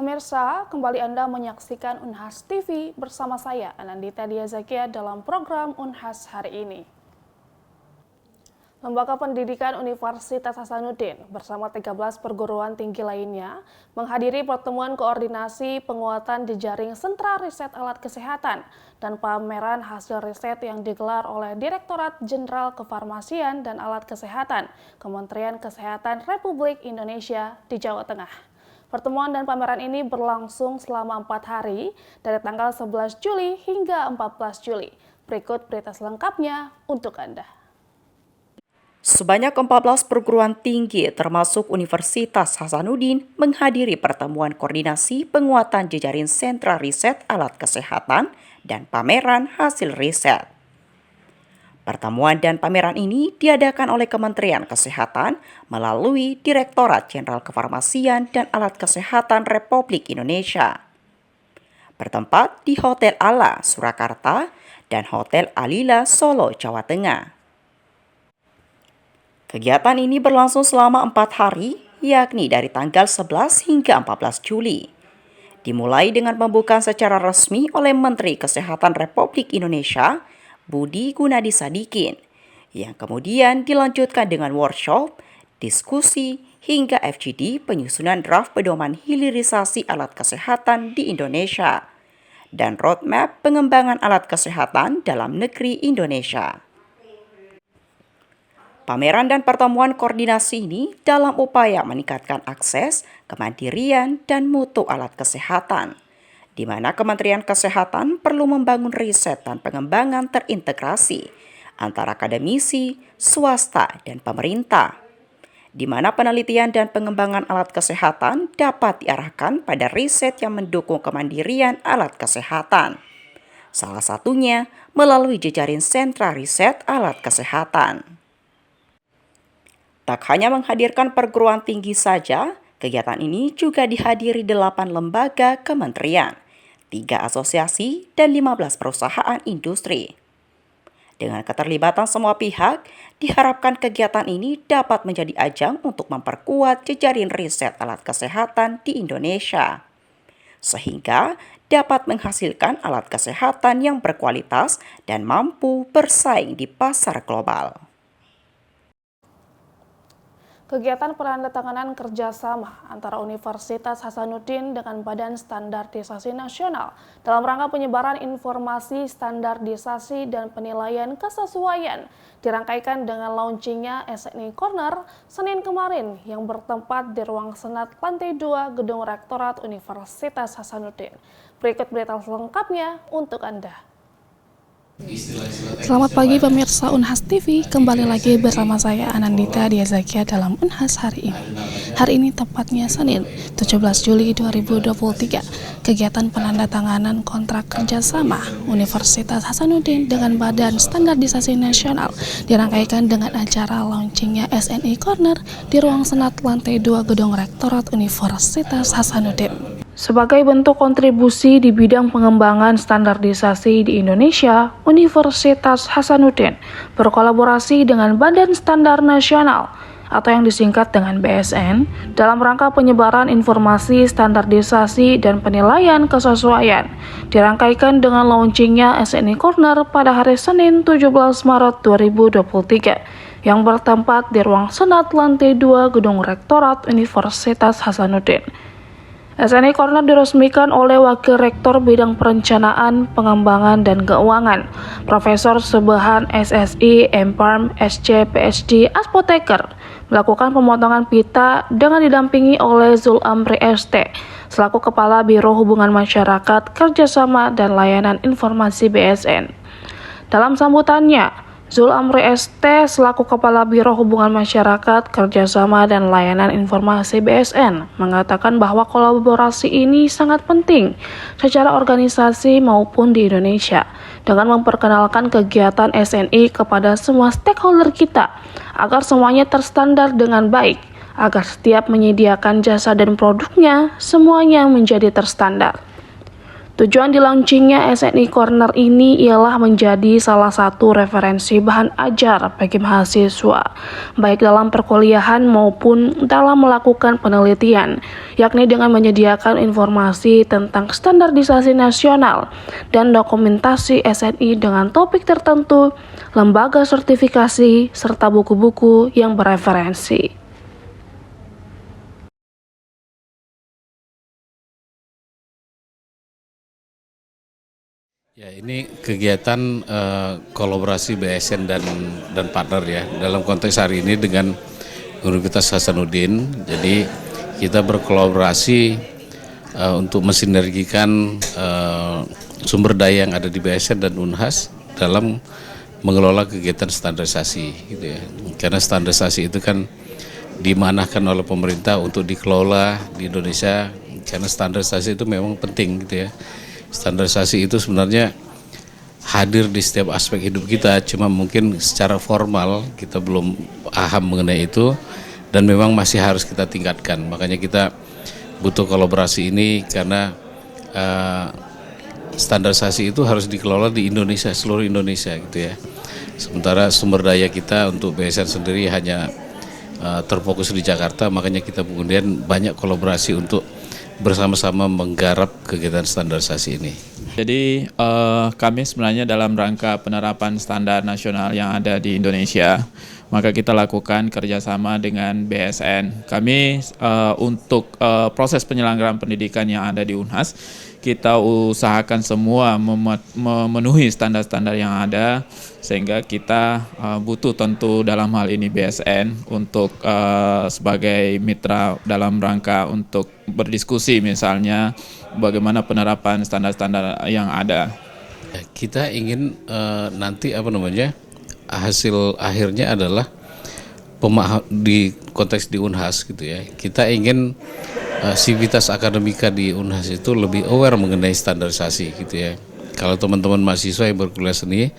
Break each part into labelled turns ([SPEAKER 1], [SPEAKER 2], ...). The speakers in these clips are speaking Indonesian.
[SPEAKER 1] Pemirsa, kembali Anda menyaksikan Unhas TV bersama saya, Anandita Diazakia, dalam program Unhas hari ini. Lembaga Pendidikan Universitas Hasanuddin bersama 13 perguruan tinggi lainnya menghadiri pertemuan koordinasi penguatan jejaring sentra riset alat kesehatan dan pameran hasil riset yang digelar oleh Direktorat Jenderal Kefarmasian dan Alat Kesehatan, Kementerian Kesehatan Republik Indonesia di Jawa Tengah. Pertemuan dan pameran ini berlangsung selama 4 hari dari tanggal 11 Juli hingga 14 Juli. Berikut berita selengkapnya untuk Anda.
[SPEAKER 2] Sebanyak 14 perguruan tinggi termasuk Universitas Hasanuddin menghadiri pertemuan koordinasi penguatan jejaring sentra riset alat kesehatan dan pameran hasil riset. Pertemuan dan pameran ini diadakan oleh Kementerian Kesehatan melalui Direktorat Jenderal Kefarmasian dan Alat Kesehatan Republik Indonesia. Bertempat di Hotel Ala, Surakarta dan Hotel Alila, Solo, Jawa Tengah. Kegiatan ini berlangsung selama 4 hari, yakni dari tanggal 11 hingga 14 Juli. Dimulai dengan pembukaan secara resmi oleh Menteri Kesehatan Republik Indonesia, Budi Gunadi Sadikin, yang kemudian dilanjutkan dengan workshop, diskusi, hingga FGD penyusunan draft pedoman hilirisasi alat kesehatan di Indonesia, dan roadmap pengembangan alat kesehatan dalam negeri Indonesia. Pameran dan pertemuan koordinasi ini dalam upaya meningkatkan akses, kemandirian, dan mutu alat kesehatan, di mana Kementerian Kesehatan perlu membangun riset dan pengembangan terintegrasi antara akademisi, swasta, dan pemerintah, di mana penelitian dan pengembangan alat kesehatan dapat diarahkan pada riset yang mendukung kemandirian alat kesehatan. Salah satunya melalui jejaring sentra riset alat kesehatan. Tak hanya menghadirkan perguruan tinggi saja, kegiatan ini juga dihadiri 8 lembaga kementerian, 3 asosiasi, dan 15 perusahaan industri. Dengan keterlibatan semua pihak, diharapkan kegiatan ini dapat menjadi ajang untuk memperkuat jejaring riset alat kesehatan di Indonesia, sehingga dapat menghasilkan alat kesehatan yang berkualitas dan mampu bersaing di pasar global.
[SPEAKER 1] Kegiatan penandatanganan kerjasama antara Universitas Hasanuddin dengan Badan Standarisasi Nasional dalam rangka penyebaran informasi standarisasi dan penilaian kesesuaian dirangkaikan dengan launchingnya SNI Corner Senin kemarin yang bertempat di ruang senat lantai 2 Gedung Rektorat Universitas Hasanuddin. Berikut berita selengkapnya untuk Anda. Selamat pagi pemirsa Unhas TV, kembali lagi bersama saya Anandita Diazakia dalam Unhas hari ini. Hari ini tepatnya Senin 17 Juli 2023, kegiatan penandatanganan kontrak kerjasama Universitas Hasanuddin dengan Badan Standarisasi Nasional dirangkaikan dengan acara launchingnya SNI Corner di ruang senat lantai 2 Gedung Rektorat Universitas Hasanuddin. Sebagai bentuk kontribusi di bidang pengembangan standarisasi di Indonesia, Universitas Hasanuddin berkolaborasi dengan Badan Standar Nasional atau yang disingkat dengan BSN dalam rangka penyebaran informasi standarisasi dan penilaian kesesuaian dirangkaikan dengan launchingnya SNI Corner pada hari Senin 17 Maret 2023 yang bertempat di ruang senat lantai 2 Gedung Rektorat Universitas Hasanuddin. SNI Corner diresmikan oleh Wakil Rektor Bidang Perencanaan, Pengembangan, dan Keuangan, Profesor Sebehan SSI, Emparm, SC, PhD, Apoteker, melakukan pemotongan pita dengan didampingi oleh Zul Amri ST, selaku Kepala Biro Hubungan Masyarakat, Kerjasama, dan Layanan Informasi BSN. Dalam sambutannya, Zul Amri ST selaku Kepala Biro Hubungan Masyarakat, Kerjasama, dan Layanan Informasi BSN mengatakan bahwa kolaborasi ini sangat penting secara organisasi maupun di Indonesia dengan memperkenalkan kegiatan SNI kepada semua stakeholder kita agar semuanya terstandar dengan baik, agar setiap menyediakan jasa dan produknya semuanya menjadi terstandar. Tujuan di-launchingnya SNI Corner ini ialah menjadi salah satu referensi bahan ajar bagi mahasiswa, baik dalam perkuliahan maupun dalam melakukan penelitian, yakni dengan menyediakan informasi tentang standarisasi nasional dan dokumentasi SNI dengan topik tertentu, lembaga sertifikasi, serta buku-buku yang bereferensi.
[SPEAKER 3] Ya, ini kegiatan kolaborasi BSN dan partner ya. Dalam konteks hari ini dengan Universitas Hasanuddin. Jadi kita berkolaborasi untuk mensinergikan sumber daya yang ada di BSN dan Unhas dalam mengelola kegiatan standarisasi gitu ya. Karena standarisasi itu kan dimanahkan oleh pemerintah untuk dikelola di Indonesia, karena standarisasi itu memang penting gitu ya. Standarisasi itu sebenarnya hadir di setiap aspek hidup kita, cuma mungkin secara formal kita belum paham mengenai itu dan memang masih harus kita tingkatkan. Makanya kita butuh kolaborasi ini karena standarisasi itu harus dikelola di Indonesia, seluruh Indonesia gitu ya. Sementara sumber daya kita untuk BSN sendiri hanya terfokus di Jakarta, makanya kita kemudian banyak kolaborasi untuk bersama-sama menggarap kegiatan standarisasi ini.
[SPEAKER 4] Jadi kami sebenarnya dalam rangka penerapan standar nasional yang ada di Indonesia, maka kita lakukan kerjasama dengan BSN. Kami untuk proses penyelenggaraan pendidikan yang ada di Unhas, kita usahakan semua memenuhi standar-standar yang ada, sehingga kita butuh tentu dalam hal ini BSN untuk sebagai mitra dalam rangka untuk berdiskusi misalnya bagaimana penerapan standar-standar yang ada.
[SPEAKER 3] Kita ingin nanti hasil akhirnya adalah di konteks di Unhas gitu ya. Kita ingin sivitas akademika di Unhas itu lebih aware mengenai standarisasi gitu ya. Kalau teman-teman mahasiswa yang berkuliah seni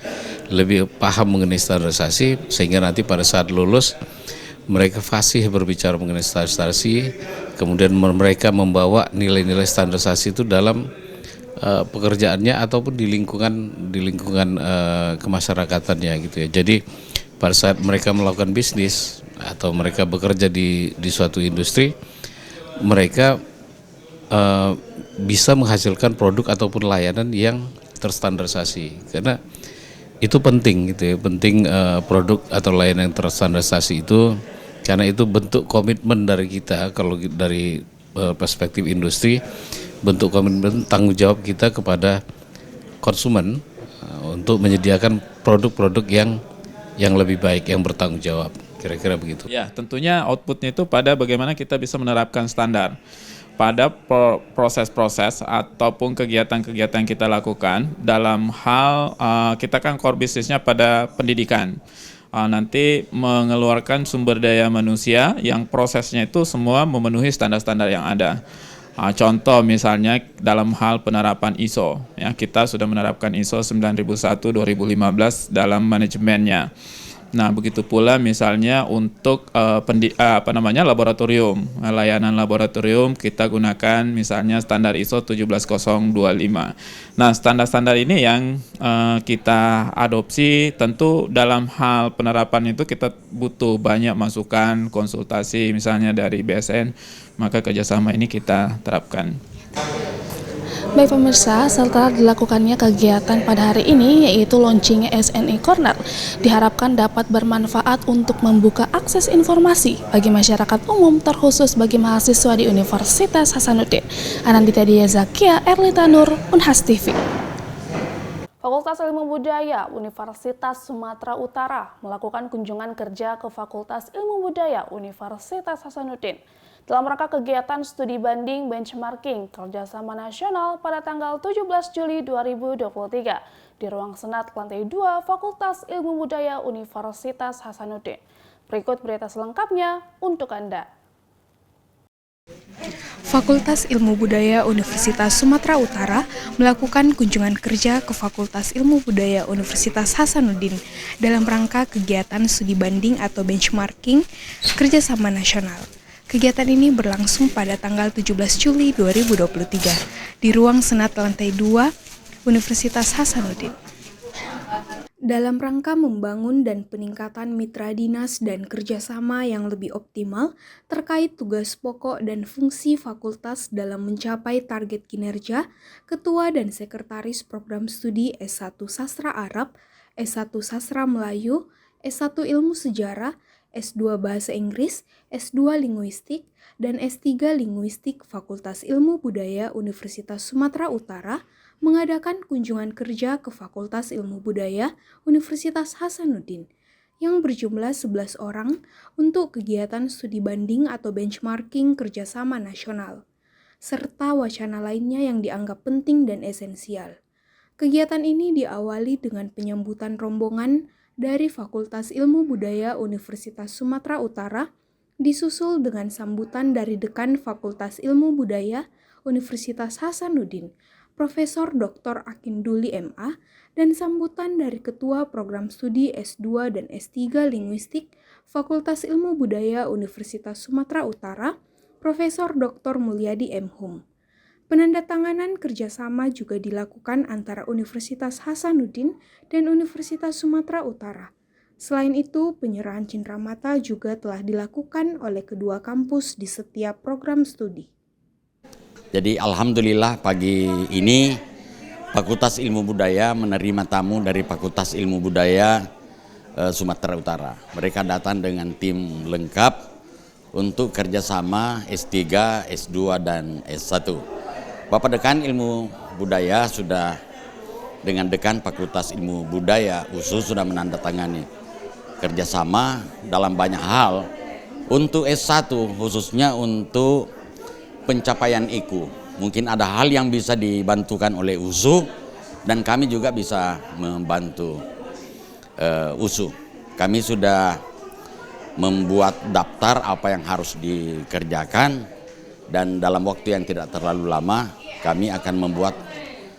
[SPEAKER 3] lebih paham mengenai standarisasi, sehingga nanti pada saat lulus mereka fasih berbicara mengenai standarisasi, kemudian mereka membawa nilai-nilai standarisasi itu dalam pekerjaannya ataupun di lingkungan kemasyarakatannya gitu ya. Jadi pada saat mereka melakukan bisnis atau mereka bekerja di suatu industri, mereka bisa menghasilkan produk ataupun layanan yang terstandarisasi, karena itu penting gitu ya, penting produk atau layanan yang terstandarisasi itu, karena itu bentuk komitmen dari kita. Kalau dari perspektif industri, bentuk komitmen tanggung jawab kita kepada konsumen untuk menyediakan produk-produk yang lebih baik, yang bertanggung jawab, kira-kira begitu.
[SPEAKER 4] Ya, tentunya outputnya itu pada bagaimana kita bisa menerapkan standar pada proses-proses ataupun kegiatan-kegiatan kita lakukan dalam hal kita kan core bisnisnya pada pendidikan. Nanti mengeluarkan sumber daya manusia yang prosesnya itu semua memenuhi standar-standar yang ada. Contoh misalnya dalam hal penerapan ISO, ya, kita sudah menerapkan ISO 9001-2015 dalam manajemennya. Nah, begitu pula misalnya untuk laboratorium, layanan laboratorium kita gunakan misalnya standar ISO 17025. Nah, standar-standar ini yang kita adopsi. Tentu dalam hal penerapan itu kita butuh banyak masukan, konsultasi misalnya dari BSN, maka kerjasama ini kita terapkan.
[SPEAKER 1] Baik pemirsa, setelah dilakukannya kegiatan pada hari ini yaitu launching SNI Corner, diharapkan dapat bermanfaat untuk membuka akses informasi bagi masyarakat umum, terkhusus bagi mahasiswa di Universitas Hasanuddin. Anandita Dia Zakia, Erlita Nur, Unhas TV. Fakultas Ilmu Budaya Universitas Sumatera Utara melakukan kunjungan kerja ke Fakultas Ilmu Budaya Universitas Hasanuddin dalam rangka kegiatan studi banding benchmarking kerjasama nasional pada tanggal 17 Juli 2023 di Ruang Senat lantai 2 Fakultas Ilmu Budaya Universitas Hasanuddin. Berikut berita selengkapnya untuk Anda.
[SPEAKER 5] Fakultas Ilmu Budaya Universitas Sumatera Utara melakukan kunjungan kerja ke Fakultas Ilmu Budaya Universitas Hasanuddin dalam rangka kegiatan studi banding atau benchmarking kerjasama nasional. Kegiatan ini berlangsung pada tanggal 17 Juli 2023 di ruang Senat lantai 2 Universitas Hasanuddin. Dalam rangka membangun dan peningkatan mitra dinas dan kerjasama yang lebih optimal terkait tugas pokok dan fungsi fakultas dalam mencapai target kinerja, Ketua dan Sekretaris Program Studi S1 Sastra Arab, S1 Sastra Melayu, S1 Ilmu Sejarah, S2 Bahasa Inggris, S2 Linguistik, dan S3 Linguistik Fakultas Ilmu Budaya Universitas Sumatera Utara mengadakan kunjungan kerja ke Fakultas Ilmu Budaya Universitas Hasanuddin yang berjumlah 11 orang untuk kegiatan studi banding atau benchmarking kerjasama nasional, serta wacana lainnya yang dianggap penting dan esensial. Kegiatan ini diawali dengan penyambutan rombongan dari Fakultas Ilmu Budaya Universitas Sumatera Utara, disusul dengan sambutan dari Dekan Fakultas Ilmu Budaya Universitas Hasanuddin, Profesor Dr. Akinduli MA, dan sambutan dari Ketua Program Studi S2 dan S3 Linguistik Fakultas Ilmu Budaya Universitas Sumatera Utara, Profesor Dr. Mulyadi M. Hum. Penandatanganan kerjasama juga dilakukan antara Universitas Hasanuddin dan Universitas Sumatera Utara. Selain itu, penyerahan cindramata juga telah dilakukan oleh kedua kampus di setiap program studi.
[SPEAKER 6] Jadi alhamdulillah pagi ini Fakultas Ilmu Budaya menerima tamu dari Fakultas Ilmu Budaya Sumatera Utara. Mereka datang dengan tim lengkap untuk kerjasama S3, S2, dan S1. Bapak Dekan Ilmu Budaya sudah dengan Dekan Fakultas Ilmu Budaya USU sudah menandatangani kerjasama dalam banyak hal untuk S1, khususnya untuk pencapaian IKU. Mungkin ada hal yang bisa dibantukan oleh USU dan kami juga bisa membantu USU. Kami sudah membuat daftar apa yang harus dikerjakan dan dalam waktu yang tidak terlalu lama kami akan membuat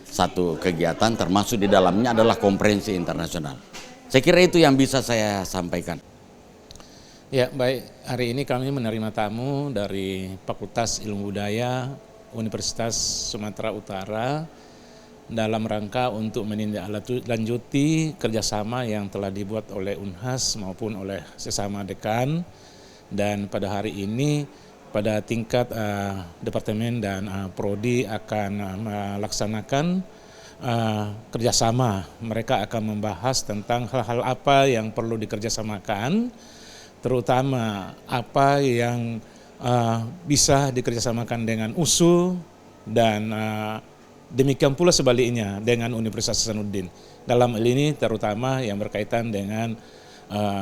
[SPEAKER 6] satu kegiatan termasuk di dalamnya adalah konferensi internasional. Saya kira itu yang bisa saya sampaikan.
[SPEAKER 7] Ya, baik. Hari ini kami menerima tamu dari Fakultas Ilmu Budaya Universitas Sumatera Utara dalam rangka untuk menindaklanjuti kerjasama yang telah dibuat oleh Unhas maupun oleh sesama dekan. Dan pada hari ini pada tingkat departemen dan prodi akan melaksanakan kerjasama. Mereka akan membahas tentang hal-hal apa yang perlu dikerjasamakan, terutama apa yang bisa dikerjasamakan dengan USU dan demikian pula sebaliknya dengan Universitas Hasanuddin. Dalam hal ini terutama yang berkaitan dengan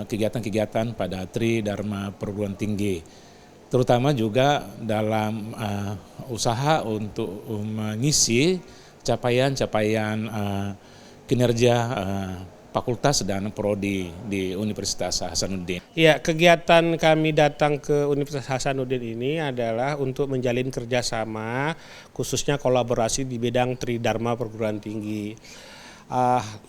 [SPEAKER 7] kegiatan-kegiatan pada Tridharma Perguruan Tinggi, terutama juga dalam usaha untuk mengisi capaian-capaian kinerja fakultas dan prodi di Universitas Hasanuddin.
[SPEAKER 8] Ya, kegiatan kami datang ke Universitas Hasanuddin ini adalah untuk menjalin kerjasama, khususnya kolaborasi di bidang Tridharma Perguruan Tinggi.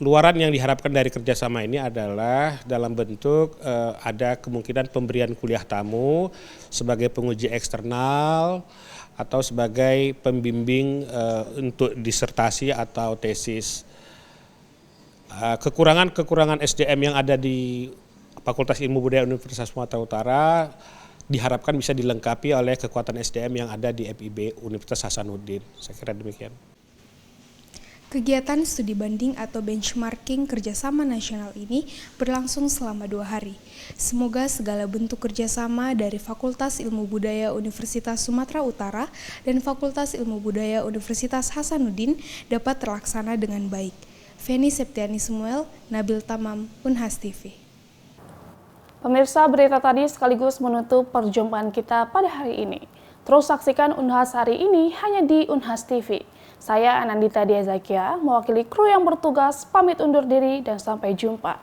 [SPEAKER 8] Luaran yang diharapkan dari kerjasama ini adalah dalam bentuk ada kemungkinan pemberian kuliah tamu sebagai penguji eksternal atau sebagai pembimbing untuk disertasi atau tesis. Kekurangan SDM yang ada di Fakultas Ilmu Budaya Universitas Sumatera Utara diharapkan bisa dilengkapi oleh kekuatan SDM yang ada di FIB Universitas Hasanuddin. Saya kira demikian.
[SPEAKER 5] Kegiatan studi banding atau benchmarking kerjasama nasional ini berlangsung selama 2 hari. Semoga segala bentuk kerjasama dari Fakultas Ilmu Budaya Universitas Sumatera Utara dan Fakultas Ilmu Budaya Universitas Hasanuddin dapat terlaksana dengan baik. Feni Septiani Samuel, Nabil Tamam, Unhas TV.
[SPEAKER 1] Pemirsa, berita tadi sekaligus menutup perjumpaan kita pada hari ini. Terus saksikan Unhas hari ini hanya di Unhas TV. Saya Anandita Diazakia, mewakili kru yang bertugas, pamit undur diri dan sampai jumpa.